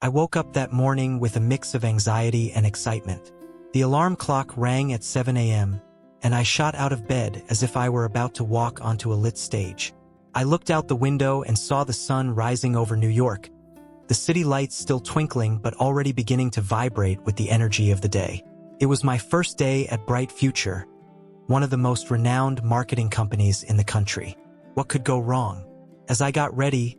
I woke up that morning with a mix of anxiety and excitement. The alarm clock rang at 7 a.m., and I shot out of bed as if I were about to walk onto a lit stage. I looked out the window and saw the sun rising over New York, the city lights still twinkling but already beginning to vibrate with the energy of the day. It was my first day at Bright Future, one of the most renowned marketing companies in the country. What could go wrong? As I got ready,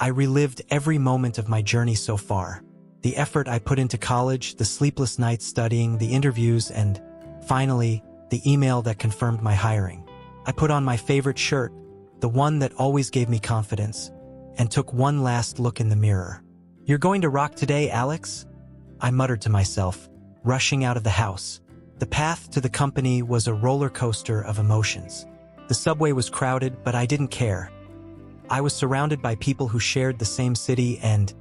I relived every moment of my journey so far. The effort I put into college, the sleepless nights studying, the interviews, and, finally, the email that confirmed my hiring. I put on my favorite shirt, the one that always gave me confidence, and took one last look in the mirror. "You're going to rock today, Alex?" I muttered to myself, rushing out of the house. The path to the company was a roller coaster of emotions. The subway was crowded, but I didn't care. I was surrounded by people who shared the same city and,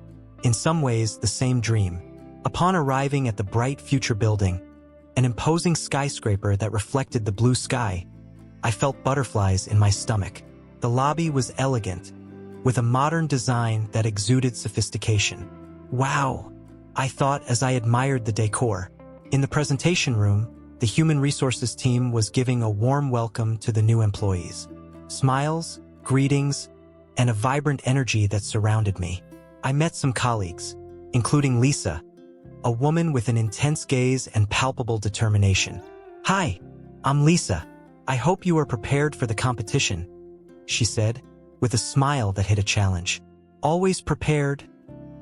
in some ways, the same dream. Upon arriving at the Bright Future building, an imposing skyscraper that reflected the blue sky, I felt butterflies in my stomach. The lobby was elegant, with a modern design that exuded sophistication. "Wow," I thought as I admired the decor. In the presentation room, the human resources team was giving a warm welcome to the new employees. Smiles, greetings, and a vibrant energy that surrounded me. I met some colleagues, including Lisa, a woman with an intense gaze and palpable determination. "Hi, I'm Lisa. I hope you are prepared for the competition," she said, with a smile that hid a challenge. "Always prepared,"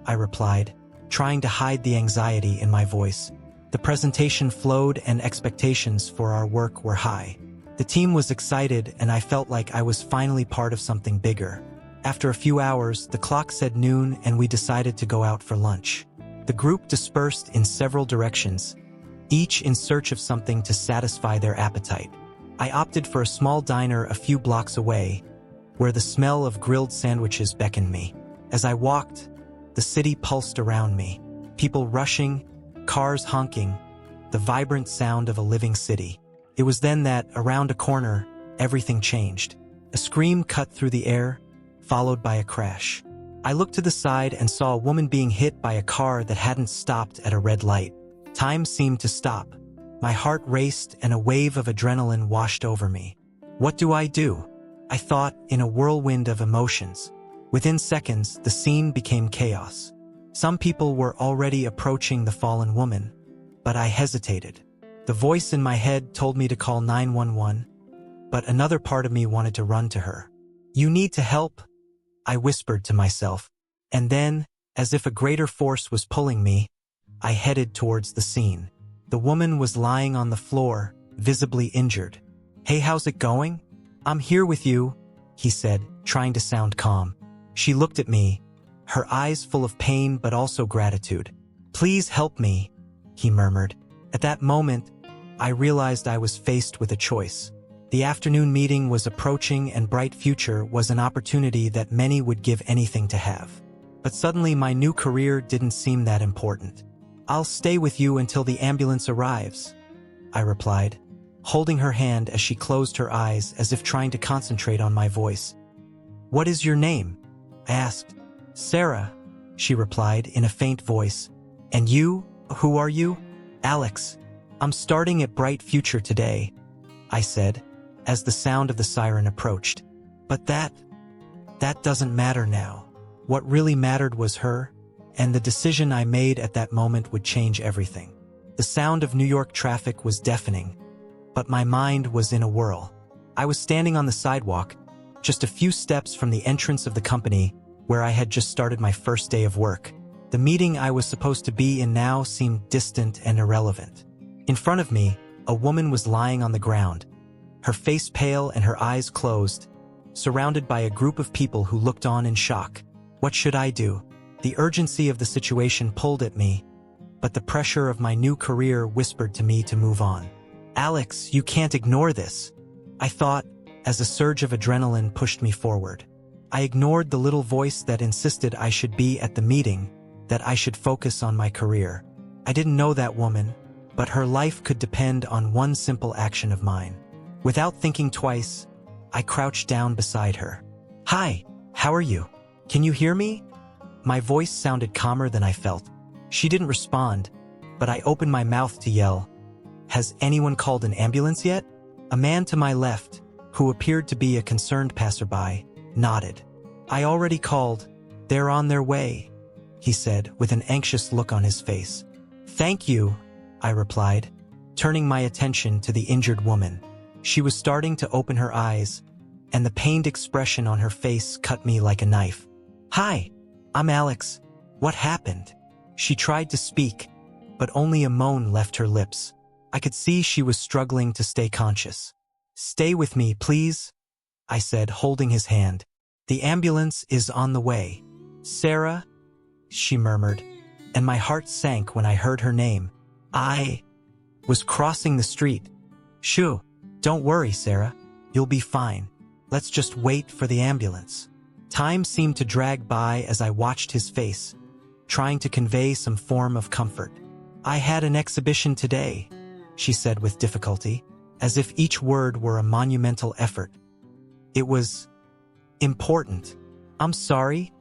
I replied, trying to hide the anxiety in my voice. The presentation flowed and expectations for our work were high. The team was excited and I felt like I was finally part of something bigger. After a few hours, the clock said noon and we decided to go out for lunch. The group dispersed in several directions, each in search of something to satisfy their appetite. I opted for a small diner a few blocks away, where the smell of grilled sandwiches beckoned me. As I walked, the city pulsed around me. People rushing, cars honking, the vibrant sound of a living city. It was then that, around a corner, everything changed. A scream cut through the air, followed by a crash. I looked to the side and saw a woman being hit by a car that hadn't stopped at a red light. Time seemed to stop. My heart raced and a wave of adrenaline washed over me. What do? I thought, in a whirlwind of emotions. Within seconds, the scene became chaos. Some people were already approaching the fallen woman, but I hesitated. The voice in my head told me to call 911, but another part of me wanted to run to her. "You need to help," I whispered to myself, and then, as if a greater force was pulling me, I headed towards the scene. The woman was lying on the floor, visibly injured. "Hey, how's it going? I'm here with you," he said, trying to sound calm. She looked at me, her eyes full of pain but also gratitude. "Please help me," he murmured. At that moment, I realized I was faced with a choice. The afternoon meeting was approaching and Bright Future was an opportunity that many would give anything to have. But suddenly my new career didn't seem that important. "I'll stay with you until the ambulance arrives," I replied, holding her hand as she closed her eyes as if trying to concentrate on my voice. "What is your name?" I asked. "Sarah," she replied in a faint voice. "And you? Who are you?" "Alex. I'm starting at Bright Future today," I said, as the sound of the siren approached. "But that doesn't matter now. What really mattered was her, and the decision I made at that moment would change everything." The sound of New York traffic was deafening, but my mind was in a whirl. I was standing on the sidewalk, just a few steps from the entrance of the company where I had just started my first day of work. The meeting I was supposed to be in now seemed distant and irrelevant. In front of me, a woman was lying on the ground, her face pale and her eyes closed, surrounded by a group of people who looked on in shock. What should I do? The urgency of the situation pulled at me, but the pressure of my new career whispered to me to move on. "Alex, you can't ignore this," I thought, as a surge of adrenaline pushed me forward. I ignored the little voice that insisted I should be at the meeting, that I should focus on my career. I didn't know that woman, but her life could depend on one simple action of mine. Without thinking twice, I crouched down beside her. "Hi, how are you? Can you hear me?" My voice sounded calmer than I felt. She didn't respond, but I opened my mouth to yell, "Has anyone called an ambulance yet?" A man to my left, who appeared to be a concerned passerby, nodded. "I already called. They're on their way," he said with an anxious look on his face. "Thank you," I replied, turning my attention to the injured woman. She was starting to open her eyes, and the pained expression on her face cut me like a knife. "Hi, I'm Alex. What happened?" She tried to speak, but only a moan left her lips. I could see she was struggling to stay conscious. "Stay with me, please," I said, holding his hand. "The ambulance is on the way." "Sarah," she murmured, and my heart sank when I heard her name. I was crossing the street. "Shoo, don't worry, Sarah. You'll be fine. Let's just wait for the ambulance." Time seemed to drag by as I watched his face, trying to convey some form of comfort. "I had an exhibition today," she said with difficulty, as if each word were a monumental effort. "It was important." "I'm sorry,"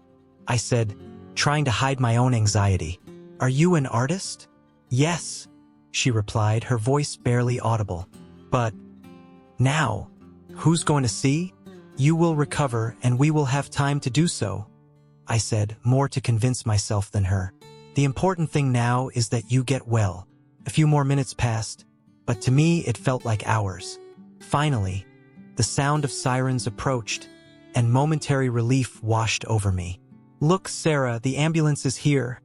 I said, trying to hide my own anxiety. "Are you an artist?" "Yes," she replied, her voice barely audible. "But now, who's going to see? You will recover and we will have time to do so," I said, more to convince myself than her. "The important thing now is that you get well." A few more minutes passed, but to me it felt like hours. Finally, the sound of sirens approached, and momentary relief washed over me. "Look, Sarah, the ambulance is here,"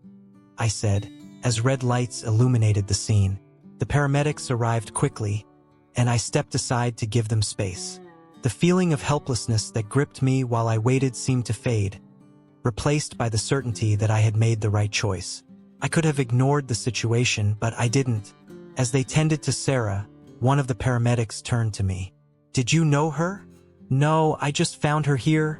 I said, as red lights illuminated the scene. The paramedics arrived quickly, and I stepped aside to give them space. The feeling of helplessness that gripped me while I waited seemed to fade, replaced by the certainty that I had made the right choice. I could have ignored the situation, but I didn't. As they tended to Sarah, one of the paramedics turned to me. "Did you know her?" "No, I just found her here,"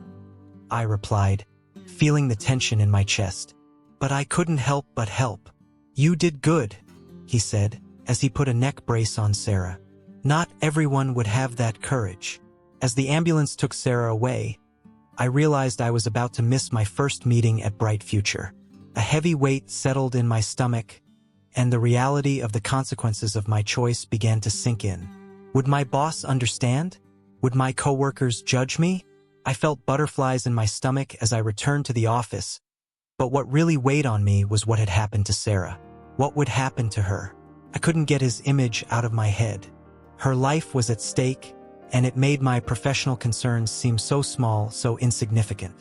I replied, feeling the tension in my chest. "But I couldn't help but help." "You did good," he said, as he put a neck brace on Sarah. "Not everyone would have that courage." As the ambulance took Sarah away, I realized I was about to miss my first meeting at Bright Future. A heavy weight settled in my stomach, and the reality of the consequences of my choice began to sink in. Would my boss understand? Would my coworkers judge me? I felt butterflies in my stomach as I returned to the office, but what really weighed on me was what had happened to Sarah. What would happen to her? I couldn't get his image out of my head. Her life was at stake, and it made my professional concerns seem so small, so insignificant.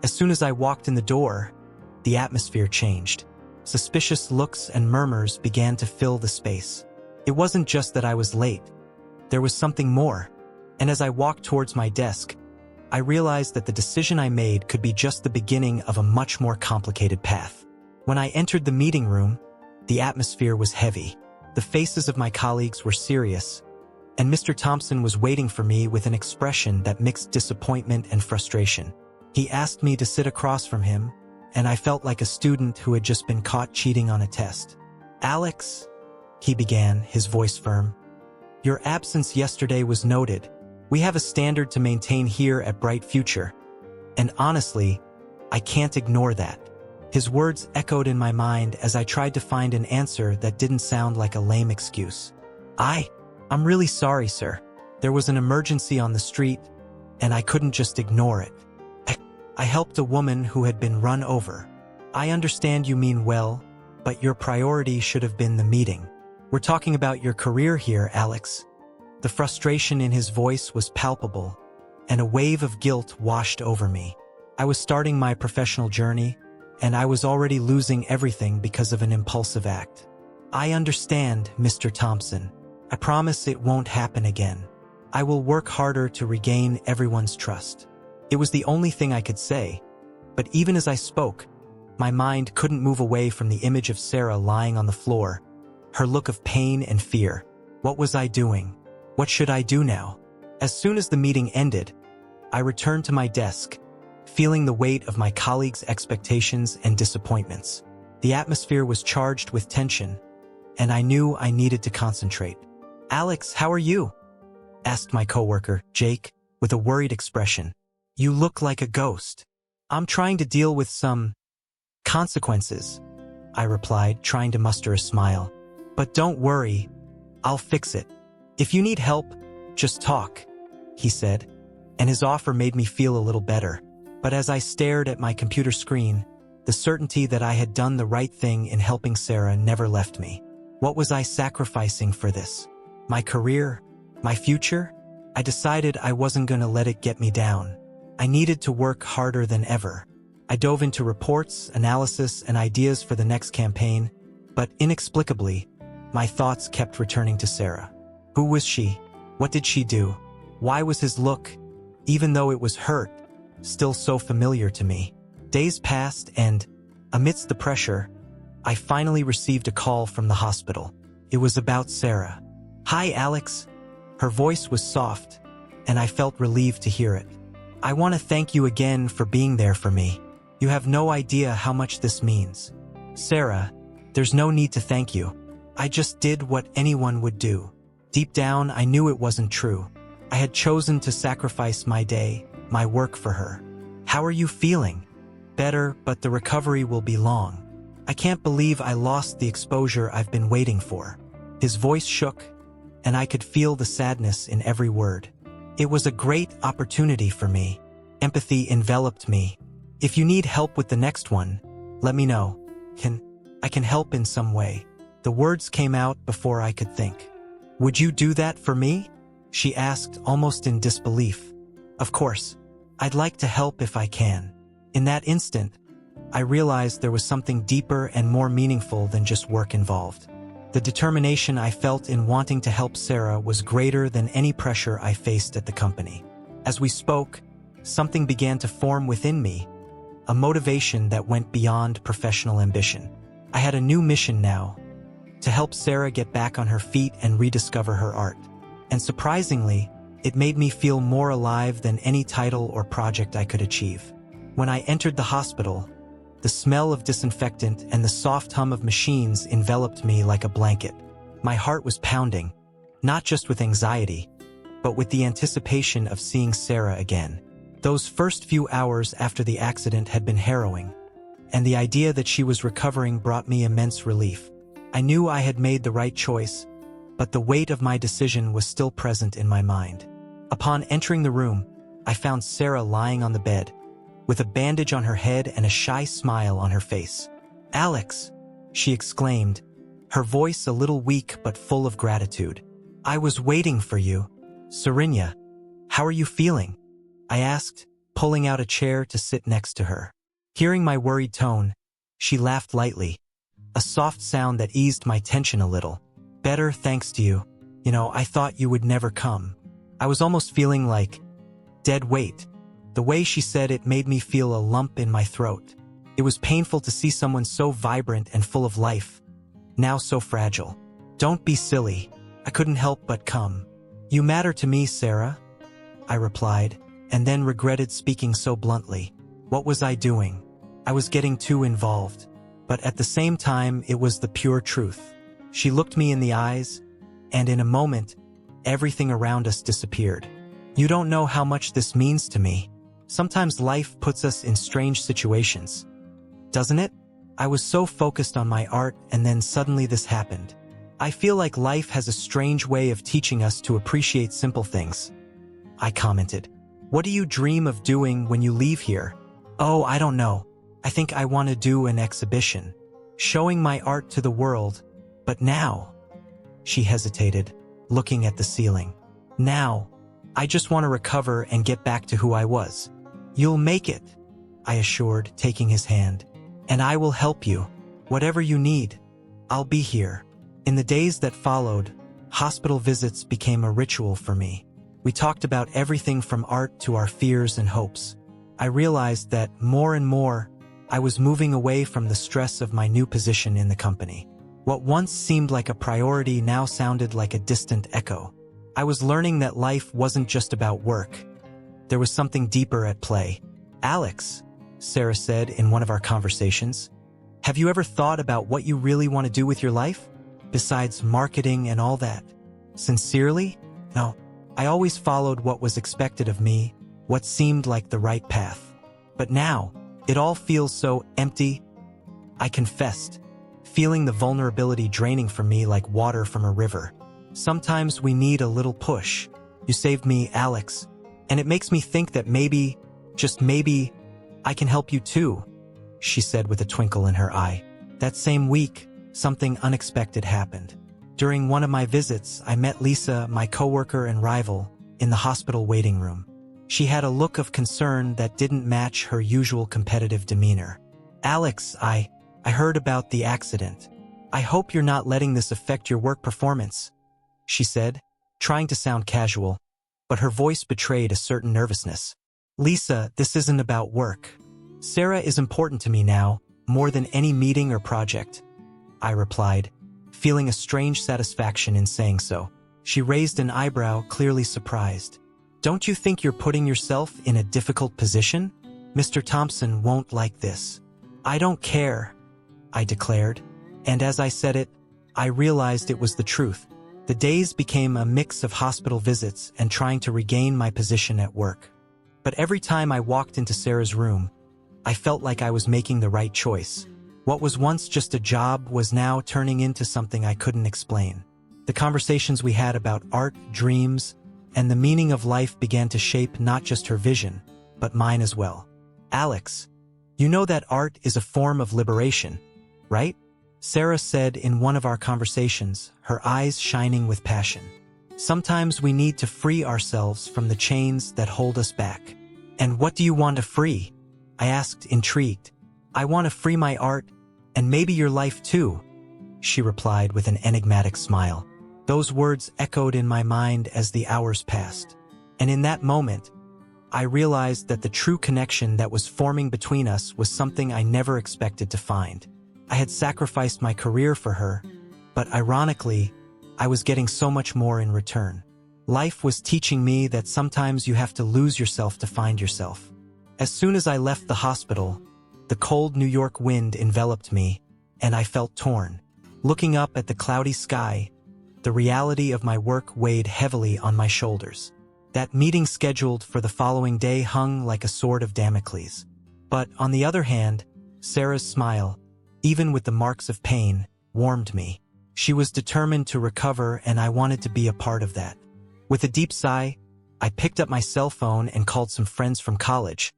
As soon as I walked in the door, the atmosphere changed. Suspicious looks and murmurs began to fill the space. It wasn't just that I was late. There was something more, and as I walked towards my desk, I realized that the decision I made could be just the beginning of a much more complicated path. When I entered the meeting room, the atmosphere was heavy. The faces of my colleagues were serious, and Mr. Thompson was waiting for me with an expression that mixed disappointment and frustration. He asked me to sit across from him, and I felt like a student who had just been caught cheating on a test. "Alex," he began, his voice firm, "your absence yesterday was noted. We have a standard to maintain here at Bright Future, and honestly, I can't ignore that." His words echoed in my mind as I tried to find an answer that didn't sound like a lame excuse. I'm really sorry, sir. There was an emergency on the street, and I couldn't just ignore it. I helped a woman who had been run over. I understand you mean well, but your priority should have been the meeting. We're talking about your career here, Alex." The frustration in his voice was palpable, and a wave of guilt washed over me. I was starting my professional journey, and I was already losing everything because of an impulsive act. "I understand, Mr. Thompson. I promise it won't happen again. I will work harder to regain everyone's trust." It was the only thing I could say, but even as I spoke, my mind couldn't move away from the image of Sarah lying on the floor, her look of pain and fear. What was I doing? What should I do now? As soon as the meeting ended, I returned to my desk, feeling the weight of my colleagues' expectations and disappointments. The atmosphere was charged with tension, and I knew I needed to concentrate. "Alex, how are you?" asked my coworker, Jake, with a worried expression. "You look like a ghost." "I'm trying to deal with some Consequences, I replied, trying to muster a smile. But don't worry, I'll fix it. If you need help, just talk, he said, and his offer made me feel a little better. But as I stared at my computer screen, the certainty that I had done the right thing in helping Sarah never left me. What was I sacrificing for this? My career? My future? I decided I wasn't going to let it get me down. I needed to work harder than ever. I dove into reports, analysis, and ideas for the next campaign, but inexplicably, my thoughts kept returning to Sarah. Who was she? What did she do? Why was his look, even though it was hurt, still so familiar to me? Days passed and, amidst the pressure, I finally received a call from the hospital. It was about Sarah. "Hi, Alex." Her voice was soft, and I felt relieved to hear it. "I want to thank you again for being there for me. You have no idea how much this means." "Sarah, there's no need to thank you. I just did what anyone would do." Deep down, I knew it wasn't true. I had chosen to sacrifice my day, my work for her. "How are you feeling?" "Better, but the recovery will be long. I can't believe I lost the exposure I've been waiting for." His voice shook, and I could feel the sadness in every word. It was a great opportunity for me. Empathy enveloped me. "If you need help with the next one, let me know. I can help in some way." The words came out before I could think. "Would you do that for me?" she asked, almost in disbelief. "Of course. I'd like to help if I can." In that instant, I realized there was something deeper and more meaningful than just work involved. The determination I felt in wanting to help Sarah was greater than any pressure I faced at the company. As we spoke, something began to form within me, a motivation that went beyond professional ambition. I had a new mission now, to help Sarah get back on her feet and rediscover her art. And surprisingly, it made me feel more alive than any title or project I could achieve. When I entered the hospital, the smell of disinfectant and the soft hum of machines enveloped me like a blanket. My heart was pounding, not just with anxiety, but with the anticipation of seeing Sarah again. Those first few hours after the accident had been harrowing, and the idea that she was recovering brought me immense relief. I knew I had made the right choice, but the weight of my decision was still present in my mind. Upon entering the room, I found Sarah lying on the bed, with a bandage on her head and a shy smile on her face. "Alex," she exclaimed, her voice a little weak but full of gratitude. "I was waiting for you." "Sarinya, how are you feeling?" I asked, pulling out a chair to sit next to her. Hearing my worried tone, she laughed lightly, a soft sound that eased my tension a little. "Better, thanks to you. I thought you would never come." I was almost feeling like dead weight. The way she said it made me feel a lump in my throat. It was painful to see someone so vibrant and full of life, now so fragile. "Don't be silly. I couldn't help but come." "You matter to me, Sarah," I replied, and then regretted speaking so bluntly. What was I doing? I was getting too involved. But at the same time, it was the pure truth. She looked me in the eyes, and in a moment, everything around us disappeared. "You don't know how much this means to me. Sometimes life puts us in strange situations, doesn't it?" I was so focused on my art, and then suddenly this happened. "I feel like life has a strange way of teaching us to appreciate simple things," I commented. "What do you dream of doing when you leave here?" "Oh, I don't know. I think I want to do an exhibition, showing my art to the world. But now," she hesitated, looking at the ceiling. "Now, I just want to recover and get back to who I was." "You'll make it," I assured, taking his hand. "And I will help you. Whatever you need, I'll be here." In the days that followed, hospital visits became a ritual for me. We talked about everything from art to our fears and hopes. I realized that more and more, I was moving away from the stress of my new position in the company. What once seemed like a priority now sounded like a distant echo. I was learning that life wasn't just about work. There was something deeper at play. "Alex," Sarah said in one of our conversations, "have you ever thought about what you really want to do with your life, besides marketing and all that?" Sincerely? No. I always followed what was expected of me, what seemed like the right path. But now, it all feels so empty, I confessed, feeling the vulnerability draining from me like water from a river. Sometimes we need a little push. You saved me, Alex, and it makes me think that maybe, just maybe, I can help you too, she said with a twinkle in her eye. That same week, something unexpected happened. During one of my visits, I met Lisa, my coworker and rival, in the hospital waiting room. She had a look of concern that didn't match her usual competitive demeanor. Alex, I heard about the accident. I hope you're not letting this affect your work performance, she said, trying to sound casual, but her voice betrayed a certain nervousness. Lisa, this isn't about work. Sarah is important to me now, more than any meeting or project, I replied, feeling a strange satisfaction in saying so. She raised an eyebrow, clearly surprised. Don't you think you're putting yourself in a difficult position? Mr. Thompson won't like this. I don't care, I declared, and as I said it, I realized it was the truth. The days became a mix of hospital visits and trying to regain my position at work. But every time I walked into Sarah's room, I felt like I was making the right choice. What was once just a job was now turning into something I couldn't explain. The conversations we had about art, dreams, and the meaning of life began to shape not just her vision, but mine as well. Alex, you know that art is a form of liberation, right? Sarah said in one of our conversations, her eyes shining with passion. Sometimes we need to free ourselves from the chains that hold us back. And what do you want to free? I asked, intrigued. I want to free my art, and maybe your life too, she replied with an enigmatic smile. Those words echoed in my mind as the hours passed. And in that moment, I realized that the true connection that was forming between us was something I never expected to find. I had sacrificed my career for her, but ironically, I was getting so much more in return. Life was teaching me that sometimes you have to lose yourself to find yourself. As soon as I left the hospital, the cold New York wind enveloped me, and I felt torn. Looking up at the cloudy sky, the reality of my work weighed heavily on my shoulders. That meeting scheduled for the following day hung like a sword of Damocles. But on the other hand, Sarah's smile, even with the marks of pain, warmed me. She was determined to recover, and I wanted to be a part of that. With a deep sigh, I picked up my cell phone and called some friends from college,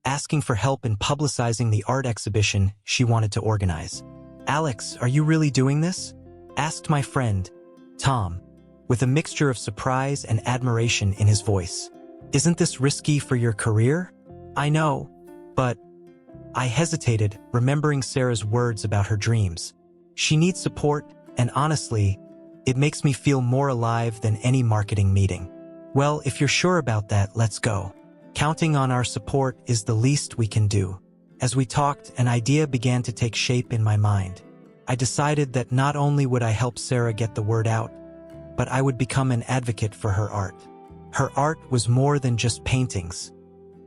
asking for help in publicizing the art exhibition she wanted to organize. Alex, are you really doing this? Asked my friend, Tom, with a mixture of surprise and admiration in his voice. Isn't this risky for your career? I know, but I hesitated, remembering Sarah's words about her dreams. She needs support, and honestly, it makes me feel more alive than any marketing meeting. Well, if you're sure about that, let's go. Counting on our support is the least we can do. As we talked, an idea began to take shape in my mind. I decided that not only would I help Sarah get the word out, but I would become an advocate for her art. Her art was more than just paintings.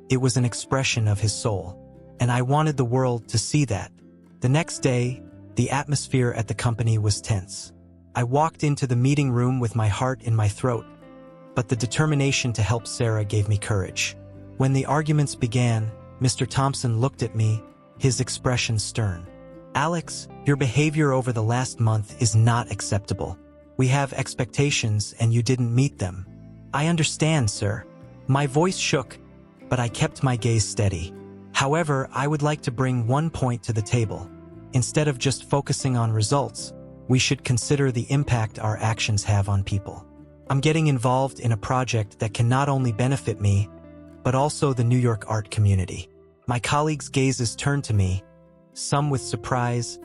It was an expression of his soul, and I wanted the world to see that. The next day, the atmosphere at the company was tense. I walked into the meeting room with my heart in my throat, but the determination to help Sarah gave me courage. When the arguments began, Mr. Thompson looked at me, his expression stern. Alex, your behavior over the last month is not acceptable. We have expectations and you didn't meet them. I understand, sir. My voice shook, but I kept my gaze steady. However, I would like to bring one point to the table. Instead of just focusing on results, we should consider the impact our actions have on people. I'm getting involved in a project that can not only benefit me, but also the New York art community. My colleagues' gazes turned to me, some with surprise,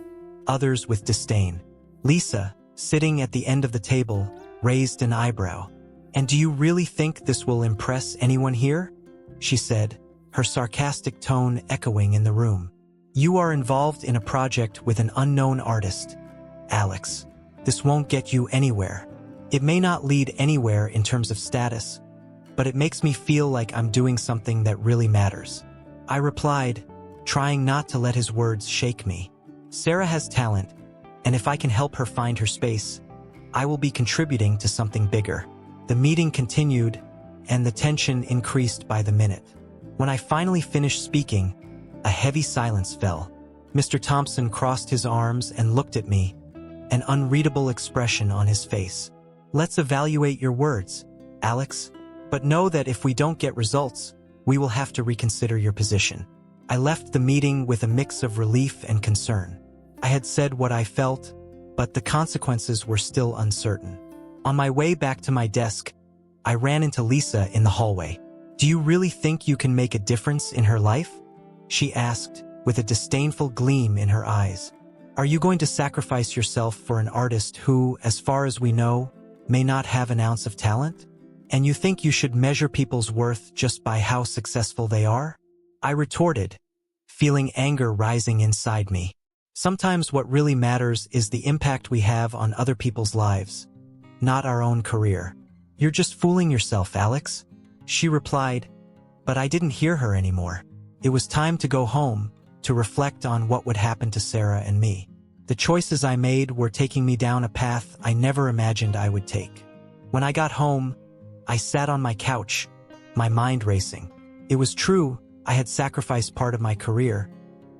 others with disdain. Lisa, sitting at the end of the table, raised an eyebrow. And do you really think this will impress anyone here? She said, her sarcastic tone echoing in the room. You are involved in a project with an unknown artist, Alex. This won't get you anywhere. It may not lead anywhere in terms of status, but it makes me feel like I'm doing something that really matters. I replied, trying not to let his words shake me. Sarah has talent, and if I can help her find her space, I will be contributing to something bigger. The meeting continued, and the tension increased by the minute. When I finally finished speaking, a heavy silence fell. Mr. Thompson crossed his arms and looked at me, an unreadable expression on his face. Let's evaluate your words, Alex. But know that if we don't get results, we will have to reconsider your position. I left the meeting with a mix of relief and concern. I had said what I felt, but the consequences were still uncertain. On my way back to my desk, I ran into Lisa in the hallway. Do you really think you can make a difference in her life? She asked, with a disdainful gleam in her eyes. Are you going to sacrifice yourself for an artist who, as far as we know, may not have an ounce of talent? And you think you should measure people's worth just by how successful they are? I retorted, feeling anger rising inside me. Sometimes what really matters is the impact we have on other people's lives, not our own career. You're just fooling yourself, Alex, she replied, but I didn't hear her anymore. It was time to go home, to reflect on what would happen to Sarah and me. The choices I made were taking me down a path I never imagined I would take. When I got home, I sat on my couch, my mind racing. It was true, I had sacrificed part of my career,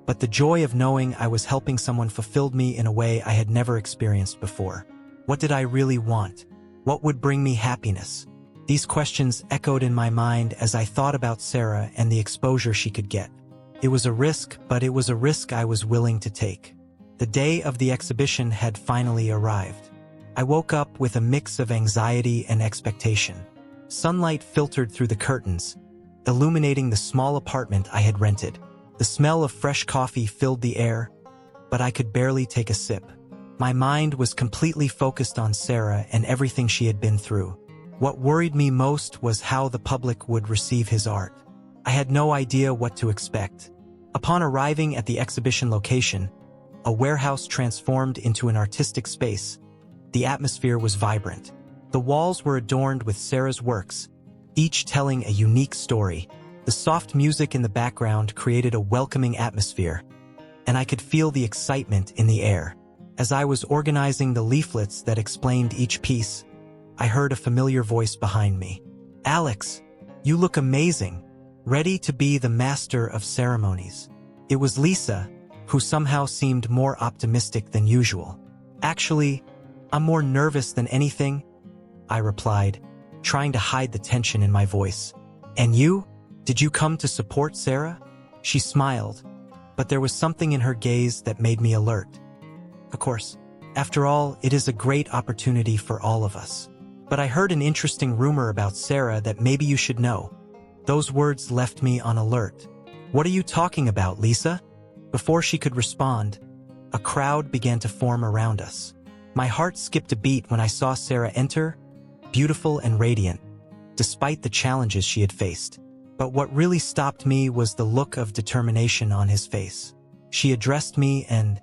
but the joy of knowing I was helping someone fulfilled me in a way I had never experienced before. What did I really want? What would bring me happiness? These questions echoed in my mind as I thought about Sarah and the exposure she could get. It was a risk, but it was a risk I was willing to take. The day of the exhibition had finally arrived. I woke up with a mix of anxiety and expectation. Sunlight filtered through the curtains, illuminating the small apartment I had rented. The smell of fresh coffee filled the air, but I could barely take a sip. My mind was completely focused on Sarah and everything she had been through. What worried me most was how the public would receive his art. I had no idea what to expect. Upon arriving at the exhibition location, a warehouse transformed into an artistic space. The atmosphere was vibrant. The walls were adorned with Sarah's works, each telling a unique story. The soft music in the background created a welcoming atmosphere, and I could feel the excitement in the air. As I was organizing the leaflets that explained each piece, I heard a familiar voice behind me. Alex, you look amazing, ready to be the master of ceremonies. It was Lisa, who somehow seemed more optimistic than usual. Actually, I'm more nervous than anything, I replied, trying to hide the tension in my voice. And you? Did you come to support Sarah? She smiled, but there was something in her gaze that made me alert. Of course, after all, it is a great opportunity for all of us. But I heard an interesting rumor about Sarah that maybe you should know. Those words left me on alert. What are you talking about, Lisa? Before she could respond, a crowd began to form around us. My heart skipped a beat when I saw Sarah enter, beautiful and radiant, despite the challenges she had faced. But what really stopped me was the look of determination on his face. She addressed me and,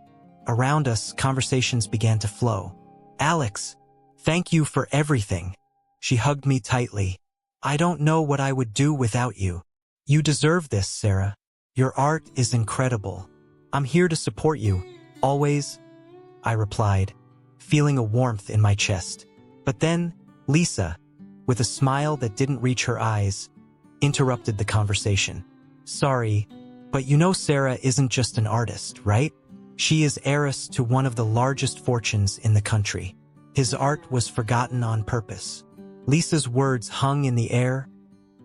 around us, conversations began to flow. Alex, thank you for everything. She hugged me tightly. I don't know what I would do without you. You deserve this, Sarah. Your art is incredible. I'm here to support you, always, I replied, feeling a warmth in my chest. But then, Lisa, with a smile that didn't reach her eyes, interrupted the conversation. Sorry, but you know Sarah isn't just an artist, right? She is heiress to one of the largest fortunes in the country. His art was forgotten on purpose. Lisa's words hung in the air,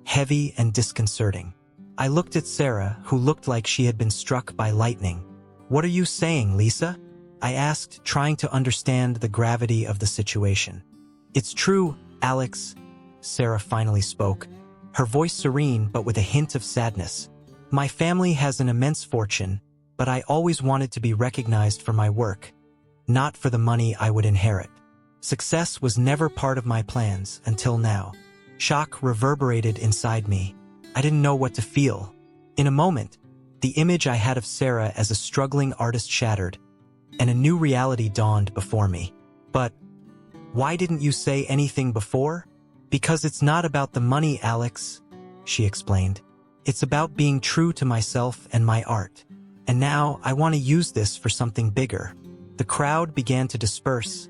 heavy and disconcerting. I looked at Sarah, who looked like she had been struck by lightning. What are you saying, Lisa? I asked, trying to understand the gravity of the situation. It's true, Alex, Sarah finally spoke, her voice serene but with a hint of sadness. My family has an immense fortune, but I always wanted to be recognized for my work, not for the money I would inherit. Success was never part of my plans until now. Shock reverberated inside me. I didn't know what to feel. In a moment, the image I had of Sarah as a struggling artist shattered, and a new reality dawned before me. But why didn't you say anything before? Because it's not about the money, Alex, she explained. It's about being true to myself and my art. And now I want to use this for something bigger. The crowd began to disperse,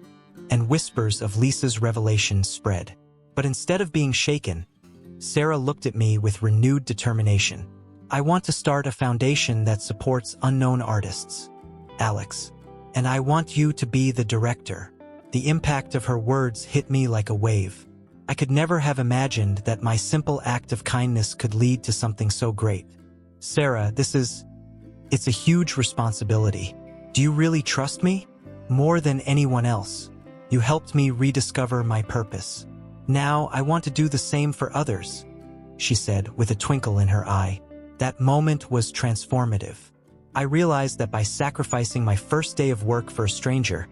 and whispers of Lisa's revelation spread. But instead of being shaken, Sarah looked at me with renewed determination. I want to start a foundation that supports unknown artists. Alex. And I want you to be the director. The impact of her words hit me like a wave. I could never have imagined that my simple act of kindness could lead to something so great. Sarah, it's a huge responsibility. Do you really trust me? More than anyone else. You helped me rediscover my purpose. Now I want to do the same for others, she said with a twinkle in her eye. That moment was transformative. I realized that by sacrificing my first day of work for a stranger,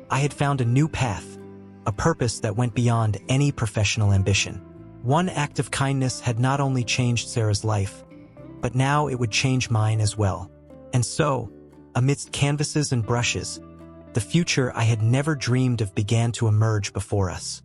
I had found a new path, a purpose that went beyond any professional ambition. One act of kindness had not only changed Sarah's life, but now it would change mine as well. And so, amidst canvases and brushes, the future I had never dreamed of began to emerge before us.